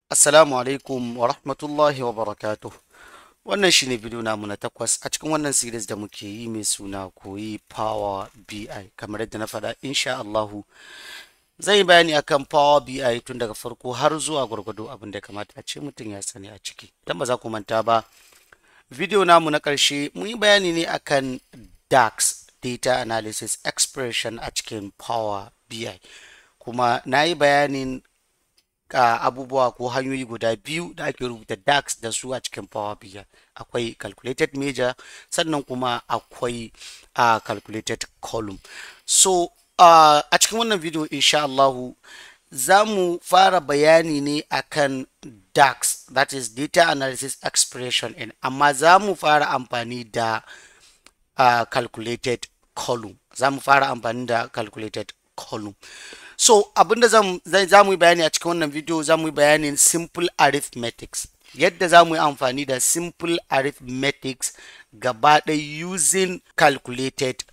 Assalamu alaikum wa rahmatullahi wa barakatuh. Wannan shine bidiyo namu na 8 a cikin wannan series da muke yi mai suna koyi Power BI. Kamar yadda na faɗa, insha Allahu zan yi bayani akan Power BI tun daga farko har zuwa gwargwado abin da kamata a ce mutum ya sani a ciki. Idan ba za ku manta ba, bidiyo namu na ƙarshe mun yi bayani ne akan DAX, Data Analysis Expression, a cikin Power BI. Kuma na yi bayanin abubuwa ko hanyoyi guda biyu da ake rubuta DAX da su a cikin Power BI. Akwai calculated major, sannan kuma akwai calculated column. So a cikin wannan video insha Allahu za mu fara bayani ne akan DAX, that is data analysis expression, amma za mu fara amfani da calculated column. So abinda za mu yi bayani a cikin wannan video, za mu yi bayanin simple arithmetics, yadda za mu yi amfani da simple arithmetics gaba ɗaya using calculated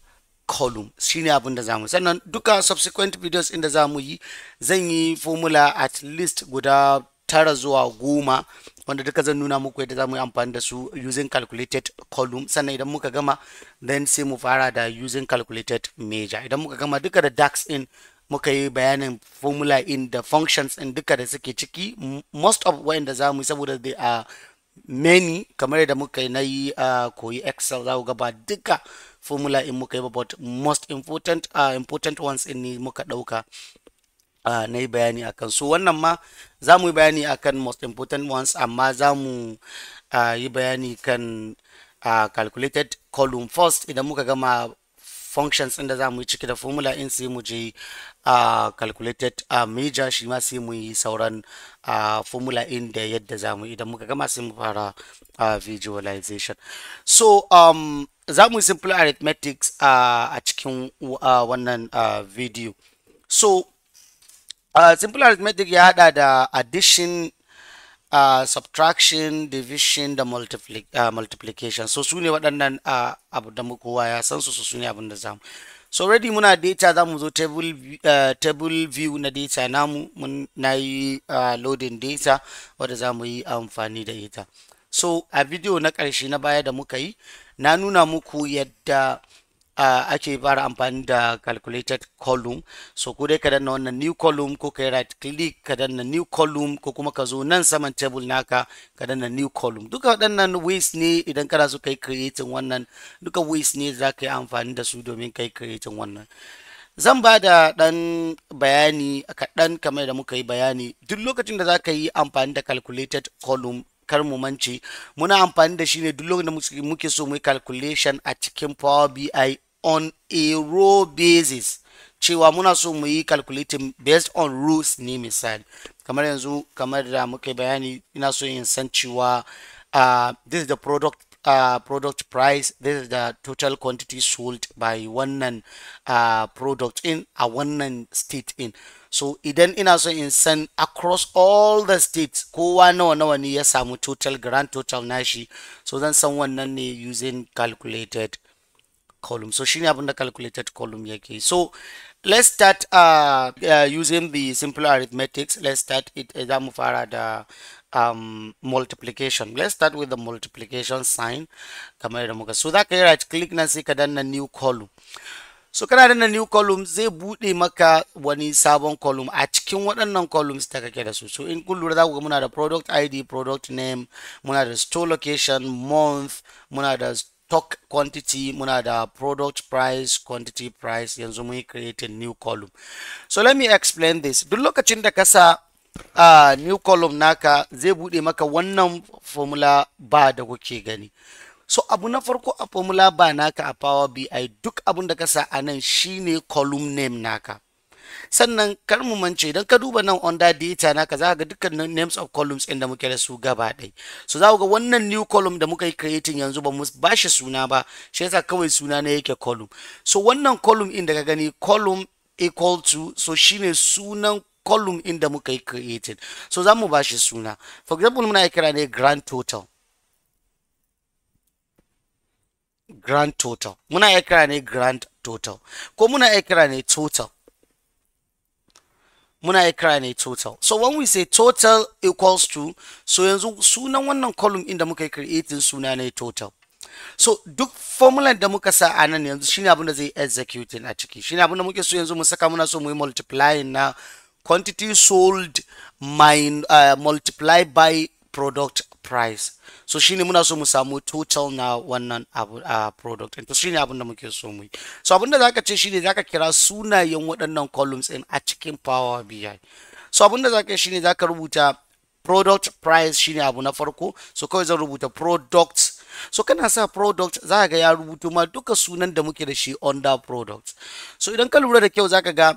column, shine abinda za mu. Sannan duka subsequent videos inda za mu yi, zan yi formula at least guda 9 zuwa 10 wanda duka zan nuna muku yadda za mu yi amfani da su using calculated column. Sannan idan muka gama, then sai mu fara da using calculated major. Idan muka gama duka da DAX in, muka yi bayanin formula in da functions in duka da suke ciki. Most of wa'anda za mu yi, saboda they are many, kamar yadda muka yi na yi koyi Excel, za ku ga ba duka formula in muka yi ba, but most important ones in ne muka ɗauka na yi bayani akan su. Wannan ma za mu yi bayani akan most important ones, amma za mu yi bayani kan calculated column first. Idan muka gama functions inda za mu yi ciki da formula in, sai mu je calculated major, shi ma sai mu yi sauran formula in da yadda za mu yi. Idan muka gama sai mu fara visualization. So za mu yi simple arithmetics a cikin wannan video. So simple arithmetic ya hada da addition, subtraction, division da multiplication. So su ne waɗannan abu da kowa ya san su ne abin da zamu. So already muna data, za mu zo table view na data namu. Na yi loading data wadda za mu yi amfani da ita. So a video na ƙarshe na baya da muka yi, na nuna muku yadda ake fara amfani da calculated column. So ko dai ka danna wannan new column, ko kai right click ka danna new column, ko kuma ka zo nan saman table naka ka danna new column. Duka waɗannan ways ne idan kana so kai creating wannan, duka ways ne za ka yi amfani da su domin kai creating wannan. Zan ba da ɗan bayani kaɗan kamar da muka yi bayani. Duk lokacin da za ka yi amfani da calculated column, kar mu mance muna amfani da shi ne duk lokacin da muke so mu yi calculation a cikin Power BI on a row basis, cewa muna so mu yi calculating based on rows ne. Misali kamar yanzu, kamar da muka yi bayani, ina so in san cewa this is the product price, this is the total quantity sold by wannan product in a wannan state in. So idan ina so in san across all the states kowa nawa ne ya samu total, grand total nashi, so zan san wannan ne using calculated column. So shine abin da calculated column yake. So let's start using the simple arithmetics. Let's start it. Za mu fara da multiplication. Let's start with the multiplication sign kamar da muka. So za ka yi right click nan sai ka danna new column. So kana danna new column, zai bude maka wani sabon column a cikin waɗannan columns da kake da su. So in kun lura za ku ga muna da product ID, product name, muna da store location, month, muna da stock quantity, muna da product price, quantity price. Yanzu mun yi create a new column. So let me explain this. Duk lokacin da ka sa new column naka, zai bude maka wannan formula bar da kuke gani. So abu na farko a formula bar naka a Power BI, duk abun da ka sa a nan shine column name naka. Sannan kar mu mance, idan ka duba nan under data naka, za ka ga dukkan names of columns inda muke da su gaba ɗaya. So za ku ga wannan new column da muka yi creating yanzu ba mu ba shi suna ba, shi yasa kawai suna ne yake column. So wannan column inda ka gani, column equal to, so shine sunan column inda muka yi creating. So za mu ba shi suna. For example, muna kira ne grand total. Muna kira ne grand total, ko muna kira ne total. muna kira ne total. So when we say total equals to, so yanzu sunan wannan column inda muka creating suna ne total. So duk formula da muka sa a nan yanzu shine abin da zai execute a ciki. Shine abin da muke so yanzu mu saka, muna so mu yi multiplying na quantity sold multiply by product price. So shine muna so mu samu total na wannan product. And to shine abin da muke so mu yi. So abin da zaka ce shine zaka kira sunayen waɗannan columns in a cikin Power BI. So abin da zaka yi shine zaka rubuta product price shine abu na farko. So kawai zan rubuta products. So kana sa product za ga ya rubuto ma duka sunan da muke da shi under product. So idan ka lura da kyau zaka ga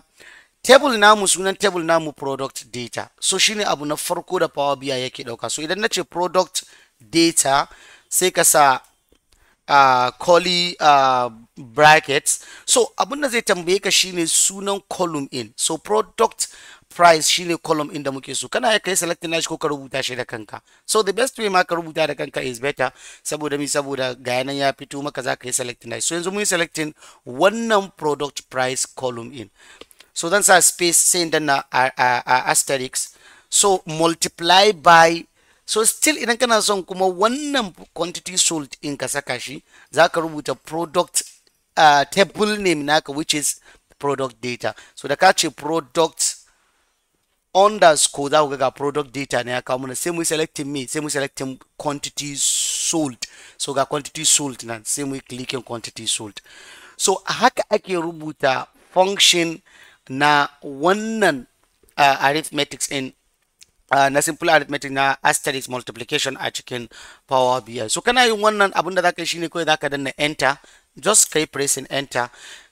table namu, sunan table namu product data. So shine abu na farko da Power BI yake dauka. So idan nace product data sai ka sa KOYI brackets. So abunda zai tambaye ka shine sunan column in. So product price shine column in da muke so. Kana ya kai selecting nashi ko ka rubuta shi da kanka. So the best way ma ka rubuta da kanka is better, saboda ga yanan ya fito maka za ka yi selecting nashi. So yanzu mun yi selecting wannan product price column in. So then sa space sai danna asterisk. So multiply by, so still idan kana son kuma wannan quantity sold in ka saka shi, za ka rubuta product table name naka, which is product data. So da ka ce product underscore za ku ga product data ne ya kawo mana, sai mu selecting me, sai mu selecting quantity sold. So ga quantity sold nan, sai mu clicking quantity sold. So haka ake rubuta function na wannan arithmetics in na simple arithmetic na asterisk multiplication a cikin Power BI. So kana yin wannan, abin da zaka yi shine kawai zaka danna enter, just kai pressing enter.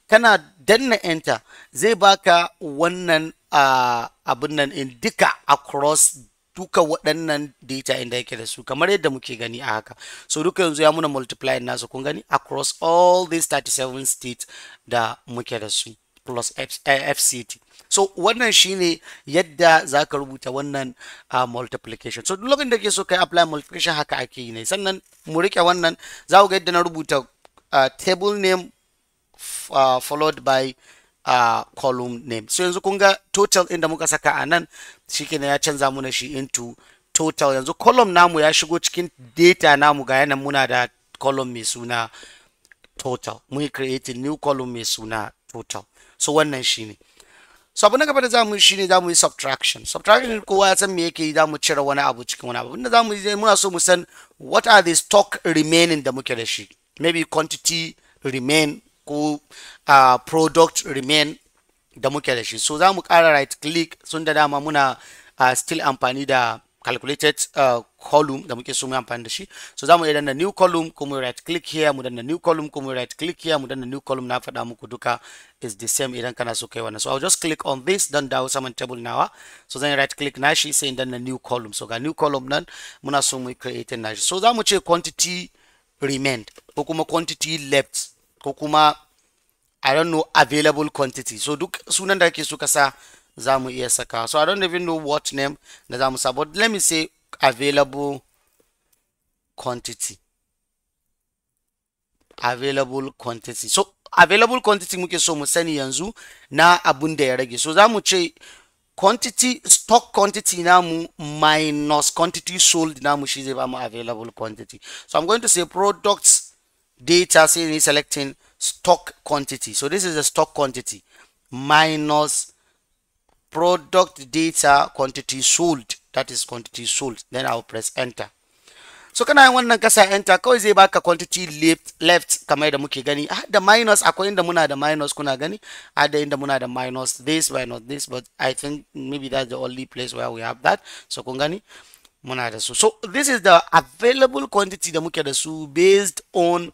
Kana danna enter zai baka wannan abin nan in duka across duka waɗannan data inda yake da su, kamar yadda muke gani a haka. So duka yanzu ya muna multiply nasu, kun gani across all these 37 states da muke da su plus FCT. So wannan shine yadda zaka rubuta wannan multiplication. So duk lokacin da kake so kai apply multiplication haka ake yi ne. Sannan mu rike wannan, za ku ga yadda na rubuta table name followed by column name. So yanzu kun ga total inda muka saka a nan shikenan ya canza muna shi into total. Yanzu column namu ya shigo cikin data namu, ga yanan muna da column mai suna total. Mun create new column mai suna total. So wannan shine. So abu na gaba da zamu yi shine zamu yi subtraction. Subtraction kowa ya san me yake yi, zamu cire wani abu cikin wani abu. Abinda zamu yi muna so mu san what are the stock remaining da muke da shi. Maybe quantity remain ko product remain da muke da shi. So zamu ƙara right click, sun da dama muna still amfani da calculated column da muke so mu amfani da shi. So zamu iya danna new column, kuma right click here, mu danna new column, kuma right click here, mu danna new column. Na faɗa muku duka is the same idan kana so kai wannan. So I'll just click on this, dan dawo saman table nawa. So then right click nashi sai in danna new column. So ga new column nan muna so mu create nashi. So zamu ce quantity remained ko kuma quantity left ko kuma I don't know available quantity. So duk sunan da kake so ka sa zamu iya saka. So I don't even know what name da zamu sa, but let me say available quantity. Available quantity. So available quantity muke so mu sani yanzu na abun da ya rage. So zamu ce quantity stock quantity namu minus quantity sold namu shi zai ba mu available quantity. So I'm going to say products data, say selecting stock quantity. So this is the stock quantity minus product data quantity sold, that is quantity sold. Then I'll press enter. So kana yin wannan kasa enter, kawai zai baka quantity left kamar da muke gani. Da minus, akwai inda muna da minus, kuna gani da inda muna da minus this, minus this, but I think maybe that's the only place where we have that. So kun gani muna da su. So this is the available quantity da muke da su based on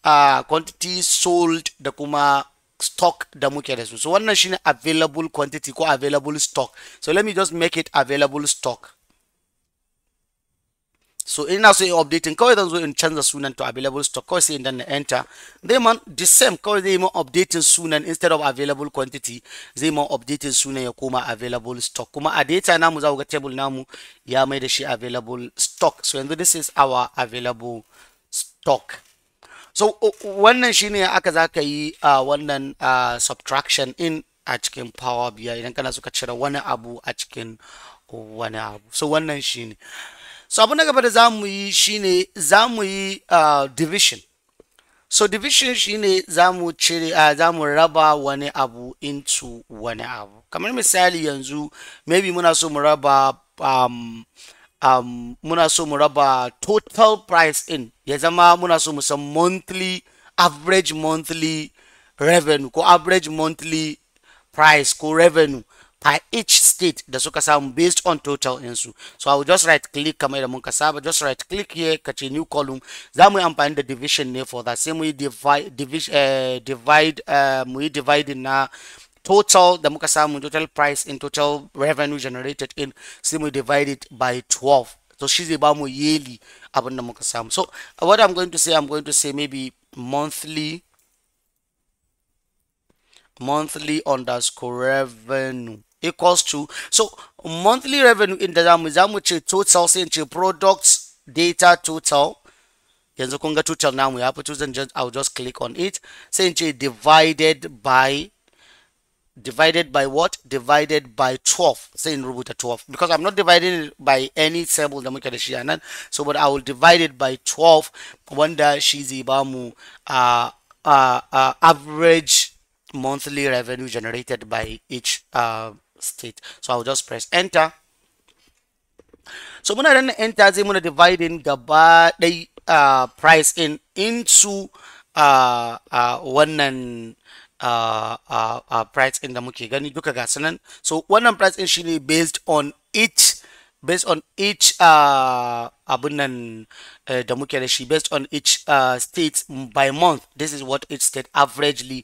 quantity sold da kuma stock da muke da su. So wannan shine available quantity ko available stock. So let me just make it available stock. So ina so in updating, kawai zan zo in canza sunan to available stock, kawai sai in danna enter. Zai man the same, kawai zai man updating sunan instead of available quantity, zai man updating sunan ya koma available stock. Kuma a data namu za ku ga table namu ya mai da shi available stock. So yanzu this is our available stock. So wannan shine aka zaka yi wannan subtraction in a cikin Power BI idan kana so ka cire wani abu a cikin wani abu. So wannan shine. So abu na gaba da zamu yi shine zamu yi division. So division shine zamu cire zamu raba wani abu into wani abu. Kamar misali yanzu maybe muna so mu raba muna so mu raba total price in ya zama muna so mu san monthly average monthly revenue ko average monthly price ko revenue per each state da suka samu based on total insu. So I will just right click kamar da mun ka saba, just right click here ka ce new column. Za mu yi amfani da division ne for that. Sai mu yi mu yi dividing na total da muka samu total price in total revenue generated in, sai mu divide it by 12. So shi zai ba mu yearly abin da muka samu. So what I'm going to say maybe monthly underscore revenue equals to, so monthly revenue in da zamu ce total, sai in ce products data total. Yanzu kun ga total namu ya fito, I'll just click on it, sai in ce divided by what? Divided by 12. Say in rubuta 12 because I'm not dividing it by any symbol da muke da shi anan. So but I will divide it by 12 wanda shi zai ba mu average monthly revenue generated by each state. So I'll just press enter. So muna dan enter zai muna dividing gaba dai price in into wannan price in da muke gani duka ga sanan. So wannan price in shine based on each abun nan da muke da shi, based on each state by month. This is what each state averagely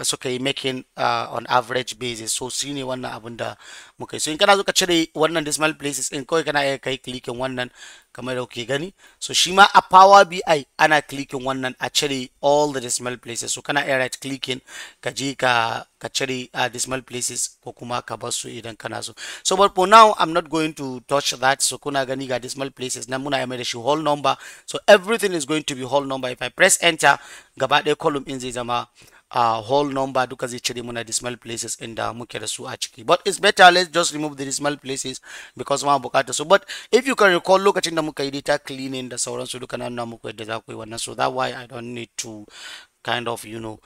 suka yi making on average basis. So shine wannan abun da muke. So in kana zo ka cire wannan decimal places in kawai kana iya kai clicking wannan kamar da kuke gani. So shi ma a Power BI ana clicking wannan a cire all the decimal places. So kana iya right clicking ka je ka cire decimal places ko kuma ka bar su idan kana so. So but for now I'm not going to touch that. So kuna gani ga decimal places na muna mai da shi whole number. So everything is going to be whole number. If I press enter, gaba ɗaya column in zai zama whole number duka zai cire muna decimal places inda muke da su a ciki. But it's better let's just remove the decimal places because ma bukata. So but if you can recall lokacin da muka yi data cleaning da sauransu duka na nuna muku yadda za ku yi wannan. So that why I don't need to kind of do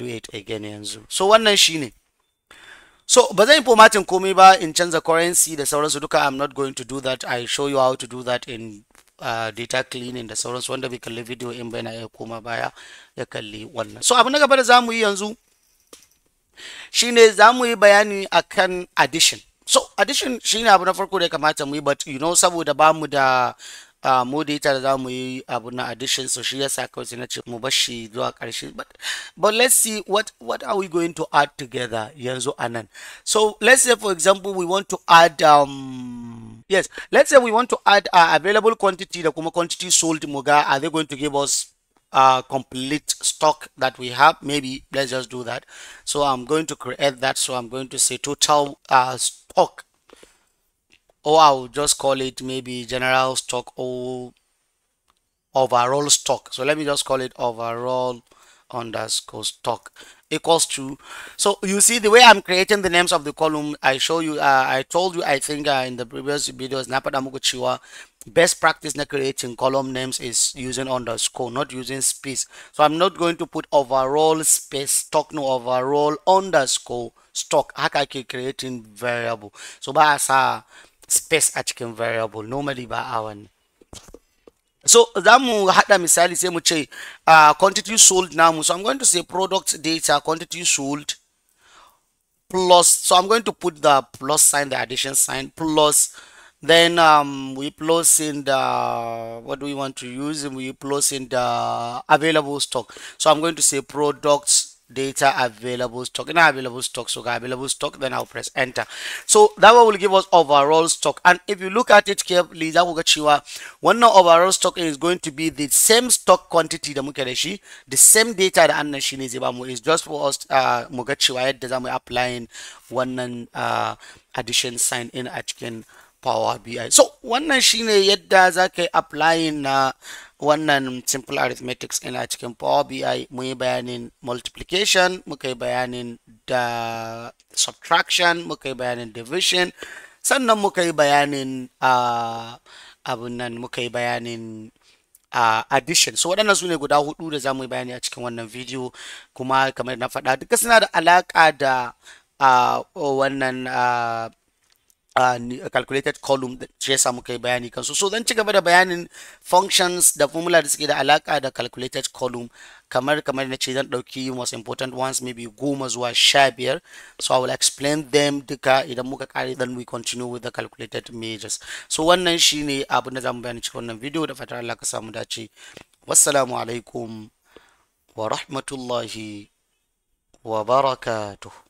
it again yanzu. So wannan shine. So ba zan yi formatting komai ba in canza currency da sauransu duka. I'm not going to do that. I show you how to do that in data cleaning da sauransu, wanda bai kalli video in bai na ya koma baya ya kalli wannan. So abu na gaba da zamu yi yanzu shine zamu yi bayani akan addition. So addition shine abu na farko da ya kamata mu yi, but saboda bamu da more data da zamu yi abu na addition, so shi yasa kawai sai na ce mu bar shi zuwa ƙarshe. But let's see what are we going to add together yanzu anan. So let's say for example we want to add let's say we want to add available quantity da kuma quantity sold muga. Are they going to give us complete stock that we have? Maybe let's just do that. So I'm going to create that. So I'm going to say total stock, or I'll just call it maybe general stock or overall stock. So let me just call it overall underscore stock equals to. So you see the way I'm creating the names of the column. I show you I told you I think in the previous videos best practice na creating column names is using underscore, not using space. So I'm not going to put overall space stock, no, overall underscore stock. Haka ake creating variable. So ba sa space a cikin variable normally ba a wannan. So za mu haɗa misali sai mu ce quantity sold namu. So I'm going to say product data quantity sold plus, so I'm going to put the plus sign, the addition sign, plus then we plus in the, what do we want to use, and we plus in the available stock. So I'm going to say products data available stock, in available stock, so available stock, then I'll press enter. So that one will give us overall stock. And if you look at it carefully, that will get you one overall stock is going to be the same stock quantity da muke da shi, the same data da annan shine zai ba mu, is just for us mu ga cewa yadda zamu applying wannan addition sign in a cikin Power BI. So wannan shine yadda za ka yi applying na wannan simple arithmetics in a cikin Power BI. Mu yi bayanin multiplication, muka yi bayanin da subtraction, muka yi bayanin division, sannan muka yi bayanin abun nan, muka yi bayanin addition. So waɗannan su ne guda hudu da za mu yi bayani a cikin wannan video, kuma kamar na faɗa duka suna da alaƙa da wannan calculated column da shi yasa muka yi bayani kansu. So zan ci gaba da bayanin functions da formula da suke da alaka da calculated column, kamar na ce zan ɗauki most important ones maybe 10 zuwa 15. So I will explain them duka, idan muka kare then we continue with the calculated measures. So wannan shine abin da zamu bayani cikin wannan video, da fatar Allah ka samu dace. Wassalamu alaikum wa rahmatullahi wa barakatuh.